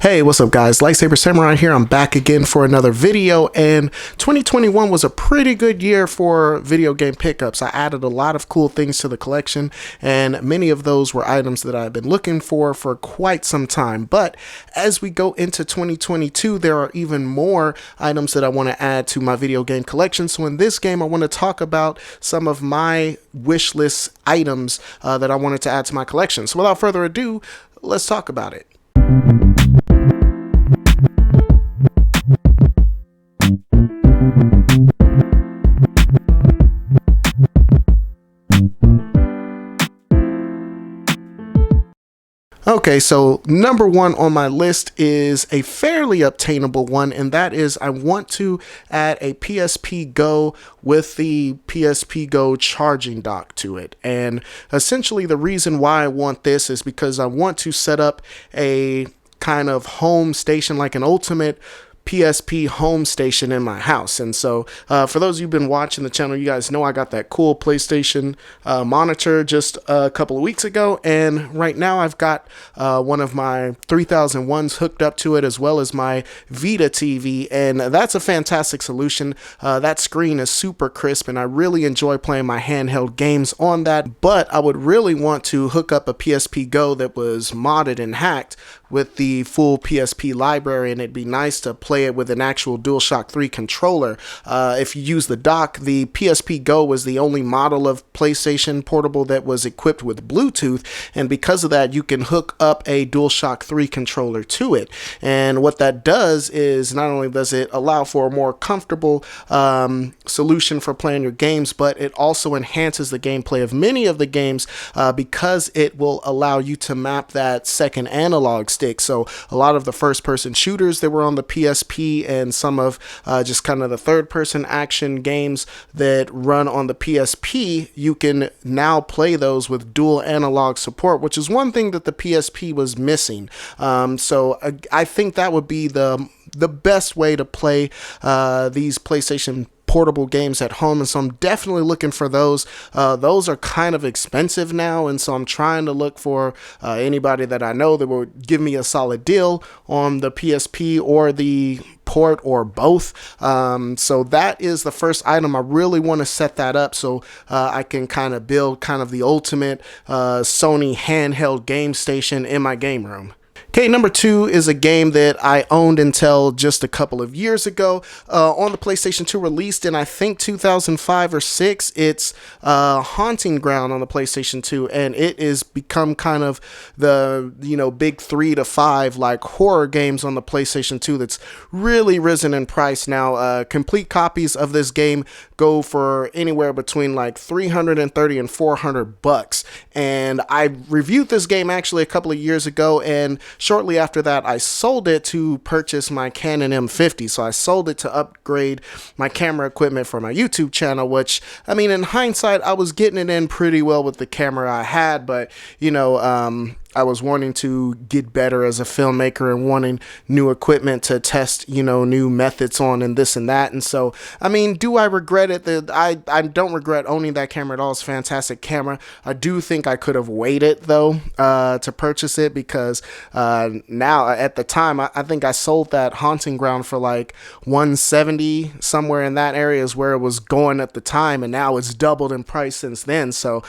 Hey, what's up guys? Lightsaber Samurai here. I'm back again for another video, and 2021 was a pretty good year for video game pickups. I added a lot of cool things to the collection, and many of those were items that I've been looking for quite some time. But as we go into 2022, there are even more items that I want to add to my video game collection. So in this game, I want to talk about some of my wish list items that I wanted to add to my collection. So without further ado, let's talk about it. Okay, so number one on my list is a fairly obtainable one, and that is I want to add a PSP Go with the PSP Go charging dock to it. And essentially the reason why I want this is because I want to set up a kind of home station, like an ultimate PSP home station in my house. And so for those of you who've been watching the channel, you guys know I got that cool PlayStation monitor just a couple of weeks ago, and right now I've got one of my 3001s hooked up to it, as well as my Vita TV, and that's a fantastic solution. That screen is super crisp, and I really enjoy playing my handheld games on that. But I would really want to hook up a PSP Go that was modded and hacked with the full PSP library, and it'd be nice to play it with an actual DualShock 3 controller. If you use the dock, the PSP Go was the only model of PlayStation Portable that was equipped with Bluetooth, and because of that, you can hook up a DualShock 3 controller to it. And what that does is not only does it allow for a more comfortable solution for playing your games, but it also enhances the gameplay of many of the games because it will allow you to map that second analog stick. So a lot of the first-person shooters that were on the PSP and some of just kind of the third-person action games that run on the PSP, you can now play those with dual analog support, which is one thing that the PSP was missing. So I think that would be the best way to play these PlayStation portable games at home, and so I'm definitely looking for those. Those are kind of expensive now, and so I'm trying to look for anybody that I know that will give me a solid deal on the PSP or the port or both. So that is the first item. I really want to set that up so I can kind of build kind of the ultimate Sony handheld game station in my game room. Okay, number two is a game that I owned until just a couple of years ago on the PlayStation 2, released in I think 2005 or 6. It's Haunting Ground on the PlayStation 2, and it is become kind of the big 3 to 5 like horror games on the PlayStation 2 that's really risen in price now. Complete copies of this game go for anywhere between like $330 and $400, and I reviewed this game actually a couple of years ago, and shortly after that, I sold it to purchase my Canon M50. So I sold it to upgrade my camera equipment for my YouTube channel, which, I mean, in hindsight, I was getting it in pretty well with the camera I had, but, I was wanting to get better as a filmmaker and wanting new equipment to test, new methods on and this and that. And so, I mean, do I regret it? I don't regret owning that camera at all. It's a fantastic camera. I do think I could have waited, though, to purchase it, because now, at the time, I think I sold that Haunting Ground for like $170, somewhere in that area is where it was going at the time, and now it's doubled in price since then. So,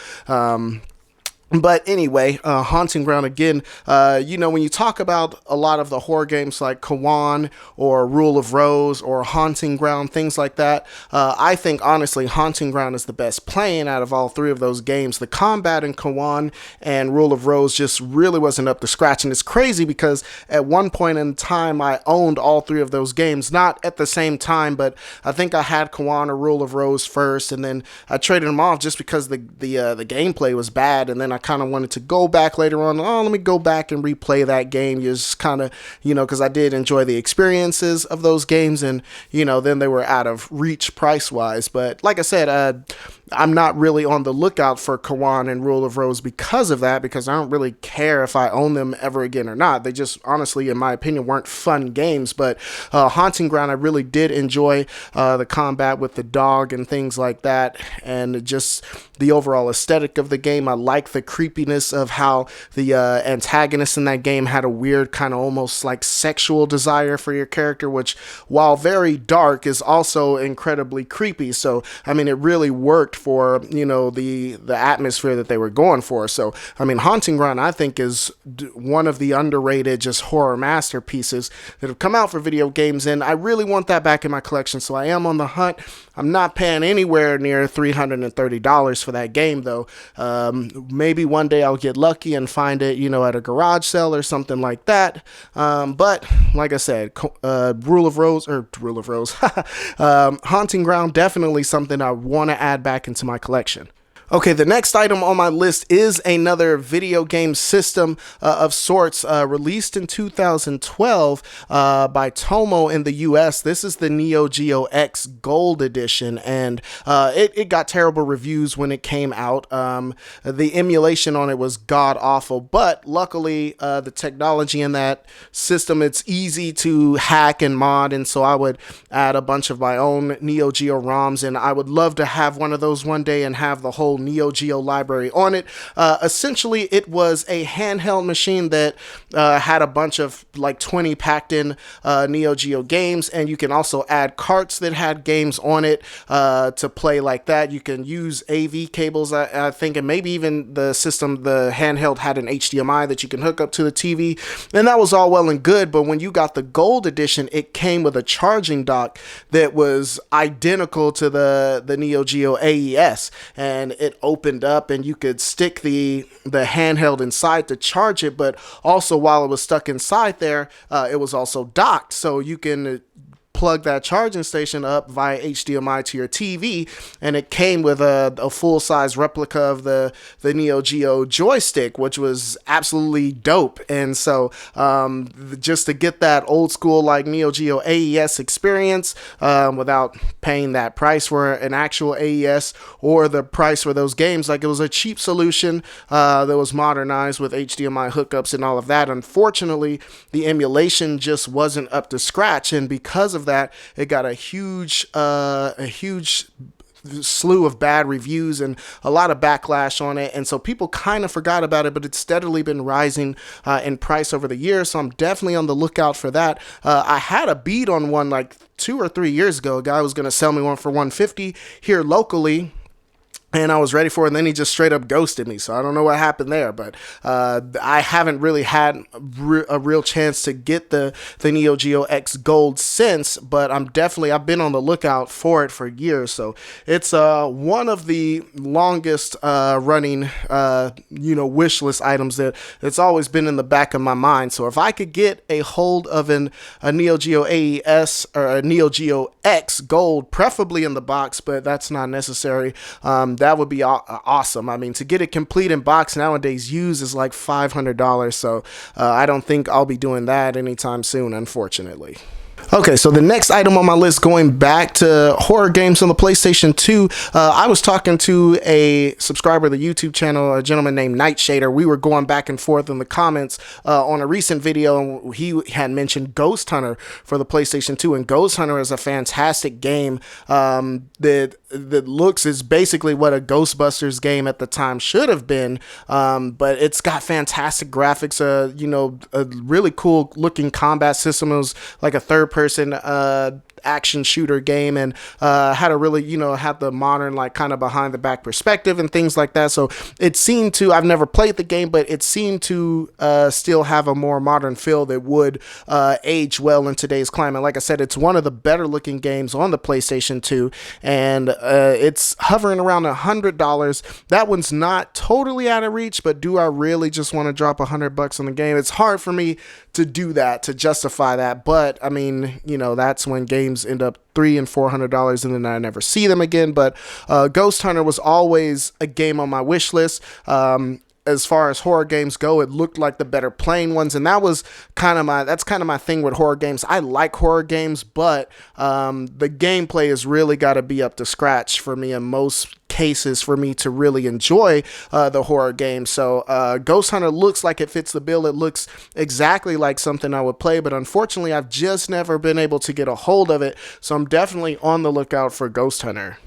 but anyway, Haunting Ground again, when you talk about a lot of the horror games like Kawan or Rule of Rose or Haunting Ground, things like that, I think honestly Haunting Ground is the best playing out of all three of those games. The combat in Kawan and Rule of Rose just really wasn't up to scratch, and it's crazy because at one point in time I owned all three of those games, not at the same time, but I think I had Kawan or Rule of Rose first, and then I traded them off just because the gameplay was bad, and then I kind of wanted to go back later on. Oh, let me go back and replay that game. Just kind of, because I did enjoy the experiences of those games, and then they were out of reach price wise. But like I said, I'm not really on the lookout for Kawan and Rule of Rose because of that, because I don't really care if I own them ever again or not. They just, honestly, in my opinion, weren't fun games. But Haunting Ground, I really did enjoy the combat with the dog and things like that, and just the overall aesthetic of the game. I like the creepiness of how the antagonist in that game had a weird kind of almost like sexual desire for your character, which, while very dark, is also incredibly creepy. So I mean, it really worked for, you know, the atmosphere that they were going for. So I mean, Haunting Ground, I think, is one of the underrated just horror masterpieces that have come out for video games, and I really want that back in my collection. So I am on the hunt. I'm not paying anywhere near $330 for that game, though. Maybe one day I'll get lucky and find it, you know, at a garage sale or something like that. But like I said, Rule of Rose, Haunting Ground, definitely something I want to add back into my collection. Okay, the next item on my list is another video game system of sorts, released in 2012 by Tomo in the US. This is the NeoGeo X Gold edition, and it got terrible reviews when it came out. The emulation on it was god awful, but luckily the technology in that system, it's easy to hack and mod, and so I would add a bunch of my own NeoGeo ROMs, and I would love to have one of those one day and have the whole NeoGeo library on it. Essentially, it was a handheld machine that had a bunch of like 20 packed in NeoGeo games, and you can also add carts that had games on it to play like that. You can use AV cables, I think, and maybe even the handheld had an HDMI that you can hook up to the TV, and that was all well and good. But when you got the Gold edition, it came with a charging dock that was identical to the NeoGeo AES, and it opened up and you could stick the handheld inside to charge it, but also while it was stuck inside there, it was also docked, so you can plug that charging station up via HDMI to your TV, and it came with a full-size replica of the NeoGeo joystick, which was absolutely dope. And so just to get that old school like NeoGeo AES experience without paying that price for an actual AES or the price for those games, like, it was a cheap solution that was modernized with HDMI hookups and all of that. Unfortunately, the emulation just wasn't up to scratch, and because of that, it got a huge slew of bad reviews and a lot of backlash on it, and so people kind of forgot about it, but it's steadily been rising in price over the years, so I'm definitely on the lookout for that. I had a beat on one like 2 or 3 years ago. A guy was going to sell me one for $150 here locally, and I was ready for it, and then he just straight up ghosted me. So I don't know what happened there, but I haven't really had a real chance to get the NeoGeo X Gold since, but I've been on the lookout for it for years. So it's one of the longest running wish list items that's always been in the back of my mind. So if I could get a hold of a NeoGeo AES or a NeoGeo X Gold, preferably in the box, but that's not necessary, that would be awesome. I mean, to get it complete in box nowadays used is like $500, so I don't think I'll be doing that anytime soon, unfortunately. Okay, so the next item on my list, going back to horror games on the PlayStation 2, I was talking to a subscriber of the YouTube channel, a gentleman named Nightshader. We were going back and forth in the comments on a recent video, and he had mentioned Ghost Hunter for the PlayStation 2, and Ghost Hunter is a fantastic game that looks is basically what a Ghostbusters game at the time should have been, but it's got fantastic graphics, a really cool looking combat system. It was like a third-person action shooter game, and had a really, had the modern, like, kind of behind the back perspective and things like that. So it seemed to, I've never played the game, but it seemed to still have a more modern feel that would age well in today's climate. Like I said, it's one of the better looking games on the PlayStation 2, and it's hovering around $100. That one's not totally out of reach, but do I really just want to drop $100 on the game? It's hard for me to do that, to justify that, but I mean, that's when games end up $300 and $400 and then I never see them again. But Ghost Hunter was always a game on my wish list. As far as horror games go, it looked like the better playing ones, and that's kind of my thing with horror games. I like horror games, but the gameplay has really got to be up to scratch for me in most cases for me to really enjoy the horror game. So Ghost Hunter looks like it fits the bill. It looks exactly like something I would play, but unfortunately I've just never been able to get a hold of it. So I'm definitely on the lookout for Ghost Hunter.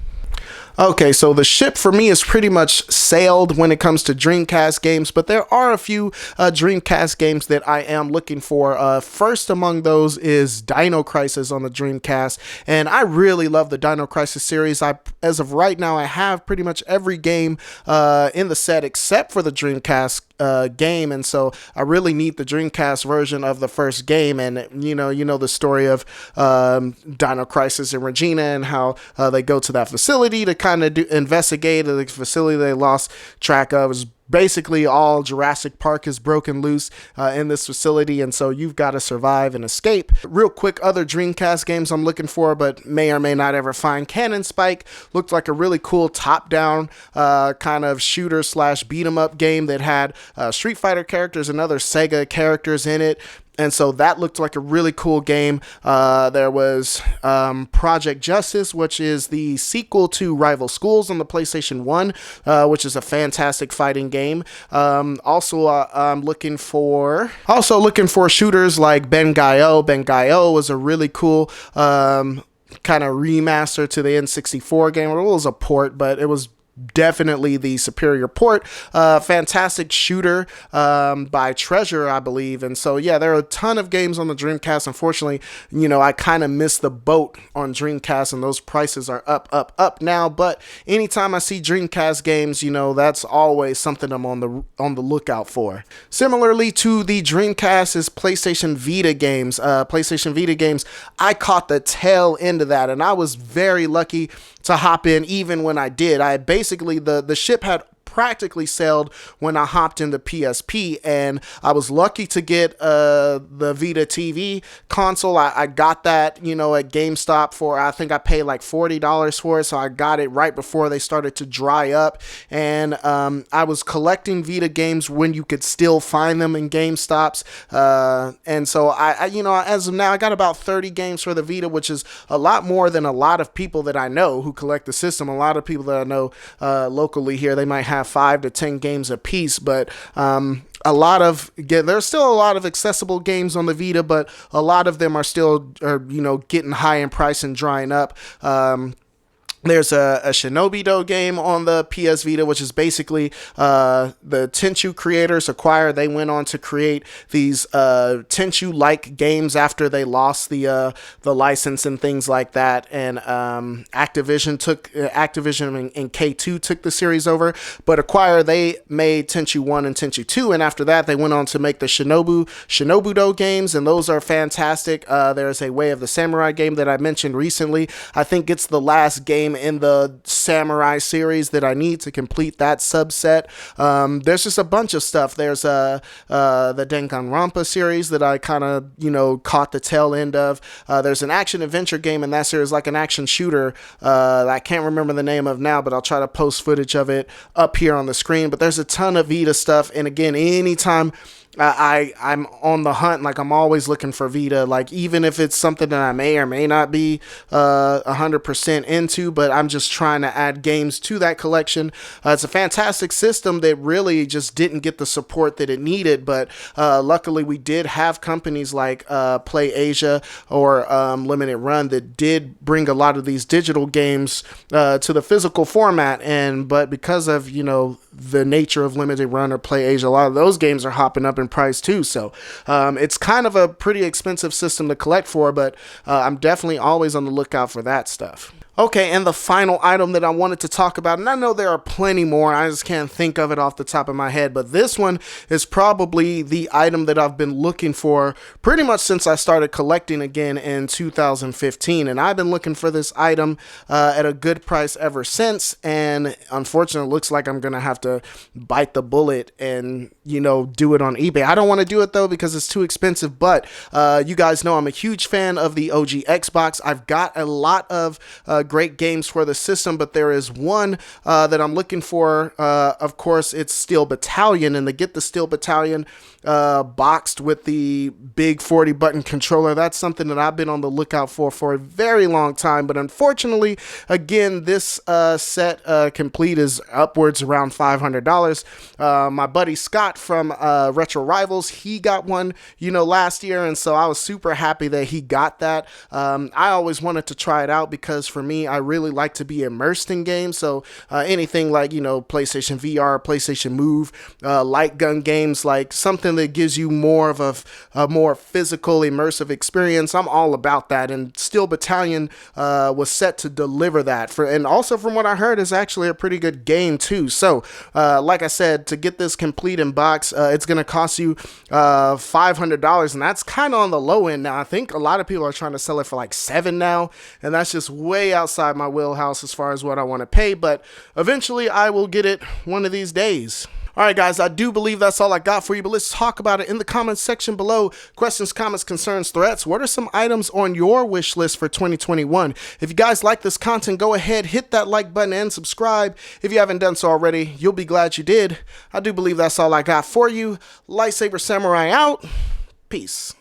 Okay, so the ship for me is pretty much sailed when it comes to Dreamcast games, but there are a few Dreamcast games that I am looking for. First among those is Dino Crisis on the Dreamcast, and I really love the Dino Crisis series. As of right now, I have pretty much every game in the set except for the Dreamcast game, and so I really need the Dreamcast version of the first game. And you know the story of Dino Crisis and Regina, and how they go to that facility to kind of investigate the facility they lost track of. Is basically all Jurassic Park is broken loose in this facility, and so you've got to survive and escape. Real quick, other Dreamcast games I'm looking for but may or may not ever find. Cannon Spike looked like a really cool top-down kind of shooter slash beat-em-up game that had Street Fighter characters and other Sega characters in it. And so that looked like a really cool game. There was Project Justice, which is the sequel to Rival Schools on the PlayStation 1, which is a fantastic fighting game. Also, I'm looking for shooters like Ben-Gai-Oh. Ben-Gai-Oh was a really cool kind of remaster to the N64 game. It was a port, but it was definitely the superior port. Fantastic shooter by Treasure, I believe. And so yeah, there are a ton of games on the Dreamcast. Unfortunately, I kind of missed the boat on Dreamcast, and those prices are up now. But anytime I see Dreamcast games, that's always something I'm on the lookout for. Similarly to the Dreamcast is PlayStation Vita games. PlayStation Vita games, I caught the tail end of that, and I was very lucky to hop in even when I did. I basically, the ship had practically sailed when I hopped in the PSP, and I was lucky to get the Vita TV console. I got that, at GameStop for, I think I paid like $40 for it, so I got it right before they started to dry up. And I was collecting Vita games when you could still find them in GameStops, and so I as of now, I got about 30 games for the Vita, which is a lot more than a lot of people that I know who collect the system. A lot of people that I know locally here, they might have 5 to 10 games a piece, but there's still a lot of accessible games on the Vita, but a lot of them are still getting high in price and drying up. There's a Shinobi-Do game on the PS Vita, which is basically the Tenchu creators acquired. They went on to create these Tenchu-like games after they lost the license and things like that. And Activision and K2 took the series over, but Acquire, they made Tenchu 1 and Tenchu 2, and after that they went on to make the Shinobu-Do games, and those are fantastic. There's a Way of the Samurai game that I mentioned recently. I think it's the last game in the Samurai series that I need to complete that subset. There's just a bunch of stuff. There's the Danganronpa series that I kind of caught the tail end of. There's an action adventure game in that series, like an action shooter I can't remember the name of now, but I'll try to post footage of it up here on the screen. But there's a ton of Vita stuff, and again, anytime I'm on the hunt, like I'm always looking for Vita, like even if it's something that I may or may not be 100% into, but I'm just trying to add games to that collection. It's a fantastic system that really just didn't get the support that it needed, but luckily we did have companies like Play Asia or Limited Run that did bring a lot of these digital games to the physical format, but because of the nature of Limited Run or Play Asia, a lot of those games are hopping up in price too. So it's kind of a pretty expensive system to collect for, but I'm definitely always on the lookout for that stuff. Okay, and the final item that I wanted to talk about, and I know there are plenty more, I just can't think of it off the top of my head, but this one is probably the item that I've been looking for pretty much since I started collecting again in 2015, and I've been looking for this item at a good price ever since, and unfortunately it looks like I'm gonna have to bite the bullet and do it on eBay. I don't want to do it though because it's too expensive, but you guys know I'm a huge fan of the OG Xbox. I've got a lot of great games for the system, but there is one that I'm looking for. Of course, it's Steel Battalion, and to get the Steel Battalion, boxed with the big 40 button controller. That's something that I've been on the lookout for a very long time, but unfortunately, again, this set complete is upwards around $500. My buddy Scott from Retro Rivals, he got one, last year, and so I was super happy that he got that. I always wanted to try it out because for me, I really like to be immersed in games, so anything like, PlayStation VR, PlayStation Move, light gun games, like something that gives you more of a more physical, immersive experience. I'm all about that, and Steel Battalion was set to deliver that. And also from what I heard, is actually a pretty good game too. So, like I said, to get this complete in box, it's going to cost you $500, and that's kind of on the low end now. I think a lot of people are trying to sell it for like $7 now, and that's just way outside my wheelhouse as far as what I want to pay, but eventually I will get it one of these days. Alright guys, I do believe that's all I got for you, but let's talk about it in the comments section below. Questions, comments, concerns, threats. What are some items on your wish list for 2021? If you guys like this content, go ahead, hit that like button and subscribe. If you haven't done so already, you'll be glad you did. I do believe that's all I got for you. Lightsaber Samurai out. Peace.